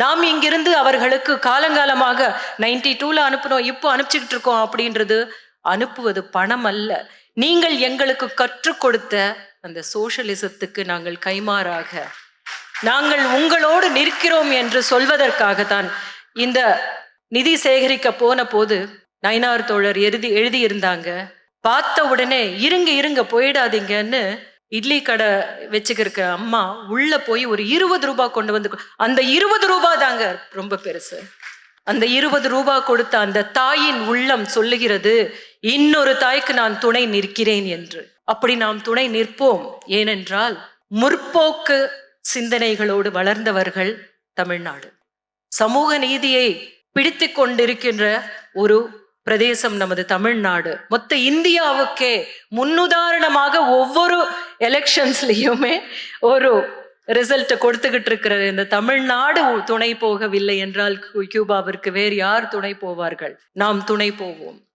நாம் இங்கிருந்து அவர்களுக்கு காலங்காலமாக 92ல அனுப்பணும், இப்போ அனுப்பிச்சுக்கிட்டு இருக்கோம் அப்படின்றது அனுப்புவது பணம் அல்ல. நீங்கள் எங்களுக்கு கற்றுக் கொடுத்த அந்த சோஷலிசத்துக்கு நாங்கள் கைமாறாக நாங்கள் உங்களோடு நிற்கிறோம் என்று சொல்வதற்காகத்தான் இந்த நிதி சேகரிக்க போன போது நயினார் தோழர் எழுதியிருந்தாங்க. பார்த்த உடனே இருங்க இருங்க போயிடாதீங்கன்னு இட்லி கடை வச்சுக்கிருக்க அம்மா உள்ள போய் ஒரு 20 ரூபாய் கொண்டு வந்து, அந்த 20 ரூபாய் தாங்க ரொம்ப பெருசு. அந்த 20 ரூபாய் கொடுத்த அந்த தாயின் உள்ளம் சொல்லுகிறது, இன்னொரு தாய்க்கு நான் துணை நிற்கிறேன் என்று. அப்படி நாம் துணை நிற்போம். ஏனென்றால் முற்போக்கு சிந்தனைகளோடு வளர்ந்தவர்கள் தமிழ்நாடு. சமூக நீதியை பிடித்து கொண்டிருக்கின்ற ஒரு பிரதேசம் நமது தமிழ்நாடு. மொத்த இந்தியாவுக்கே முன்னுதாரணமாக ஒவ்வொரு எலெக்ஷன்ஸ்லயுமே ஒரு ரிசல்ட் கொடுத்துக்கிட்டு இருக்கிற இந்த தமிழ்நாடு துணை போகவில்லை என்றால் கியூபாவிற்கு வேறு யார் துணை போவார்கள்? நாம் துணை போவோம்.